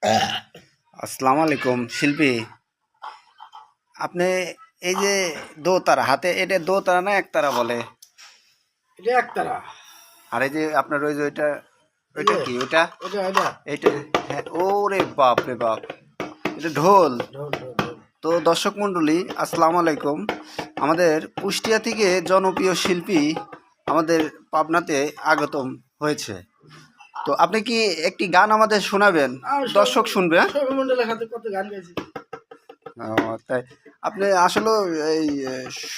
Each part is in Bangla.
আসসালামু আলাইকুম শিল্পী। আপনি এই যে দোতারা হাতে, এটা দোতারা না একতারা বলে? এটা একতারা। আর এই যে আপনার ওই যে ওইটা, এই ওইটা যে কি ওইটা? এটা এটা এইটা? হ্যাঁ, ওরে বাপ রে বাপ, এটা ঢোল। ঢোল ঢোল ঢোল। তো দর্শক মণ্ডলী, আসসালামু আলাইকুম। আমাদের কুষ্টিয়া থেকে জনপ্রিয় শিল্পী আমাদের পাবনাতে আগতম হয়েছে। তো আপনি কি একটি গান আমাদের শোনাবেন? দর্শক শুনবে, হ্যাঁ? সৌরমণ্ডলের হাতে কত গান গাইছি। ও, তাই? আপনি আসলে এই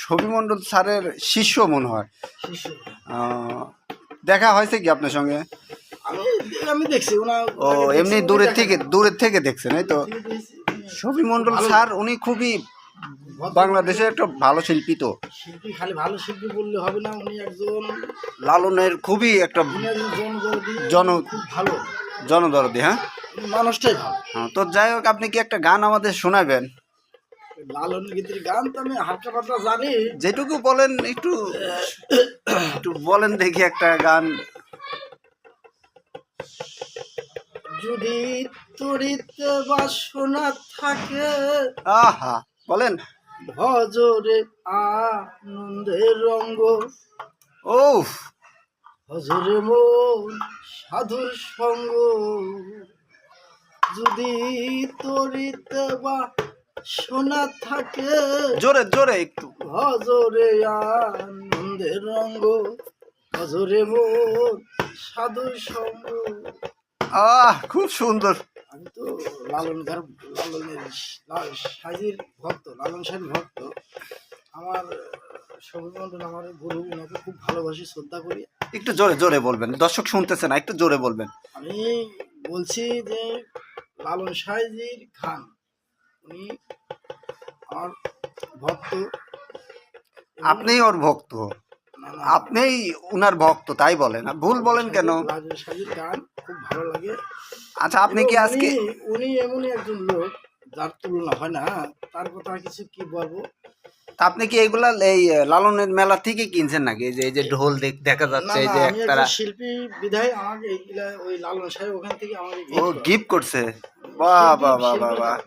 শফিমন্ডল স্যারের শিষ্য মনে হয়। শিষ্য। আহ, দেখা হয়েছে কি আপনার সঙ্গে? আমি আমি দেখছি ওনার ও, আগে দেখছি, এমনি উনি দূরের দেখা থেকে না। দূরের থেকে দেখছেন, এই তো? থেকে দেখছি, খুব শফিমন্ডল ভালো স্যার উনি খুবই ভদ্র বাংলাদেশের একটা ভালো শিল্পী। তো শিল্পী, খালি ভালো শিল্পী বললে হবে না, উনি একজন লালনের খুবই একটা উনি একজন জনদরদি, জন খুব ভালো জনদরদি, হ্যাঁ? মানুষটাই ভালো। হ্যাঁ, তো যাই হোক, আপনি কি একটা গান আমাদের শোনাবেন? লালনের গীতের গান তো আমি হালকা পাতলা জানি। যেটুকু বলেন একটু একটু বলেন দেখি একটা গান। যদি তরিতে বাসনা থাকে, আহা, বলেন। ভজরে আনন্দের রঙ্গ, ও, ভজরে মন সাধুর সঙ্গ। যদি তরিতে বাসনা থাকে, জোরে জোরে একটু। ভজরে আনন্দের রঙ্গ, ভজরে মন সাধুর সঙ্গ। খুব সুন্দর। আমি তো লালনের সাজির ভক্ত, লালন সাহির ভক্ত। আমার সবুজমন্ডল আমার গুরু, ওনাকে খুব ভালোবাসি, শ্রদ্ধা করি। একটু জোরে জোরে বলবেন, দর্শক শুনতেছে না, একটু জোরে বলবেন। আমি বলছি যে লালন সাহিজির খান, উনি আমার ভক্ত। আপনিই ওর ভক্ত? না না, আপনিই উনার ভক্ত, তাই বলেন? ভুল বলেন কেন? লালন সাহিজির গান খুব ভালো লাগে। আচ্ছা, আপনি এবং কি আজকে উনি এমনই একজন লোক যার তুলনা হয় না। তার কথা কিছু কি বলবো। আপনি কি এইগুলা এই লালনের মেলা থেকে কিনছেন নাকি? এই যে ঢোল দেখা না যাচ্ছে, এই না, যে আমি একতারা? একজন শিল্পী বিধায় আমাকে এইগুলা ওই লালন সাহেব ওখান থেকে আমাকে ও, গিফট করে। গিফট করছে? বাহ শিল্পী বাহ বাহ বাহ শিল্পীর বাহ, কারণে।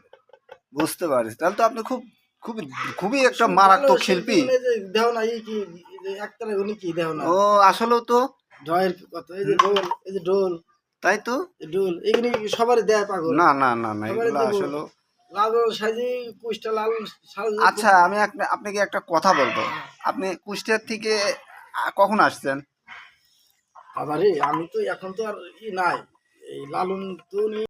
বুঝতে পারছি। তাহলে তো আপনি খুব খুবই খুবই একটা খুব ভালো মারাত্মক শিল্পী শিল্পী। উনি, যে দেহ না এই কি, এই যে একতারা উনি কি দেহ না। ও, আসলেও তো। জয়ের কথা, এই যে ঢোল, এই যে ঢোল, তাই তো। এই ঢোল এগুলি সবারই দেয় পাগল, না না না না, সবারই এগুলো দেব। আসলে। লালন সাজি কুষ্টা লালন সাজি খুব। আচ্ছা, আমি আপনাকে একটা কথা বলবো। আপনি কুষ্টিয়ার থেকে কখন আসছেন? বাবারে, আমি তো এখন তো আর ই নাই, এই লালন তো উনি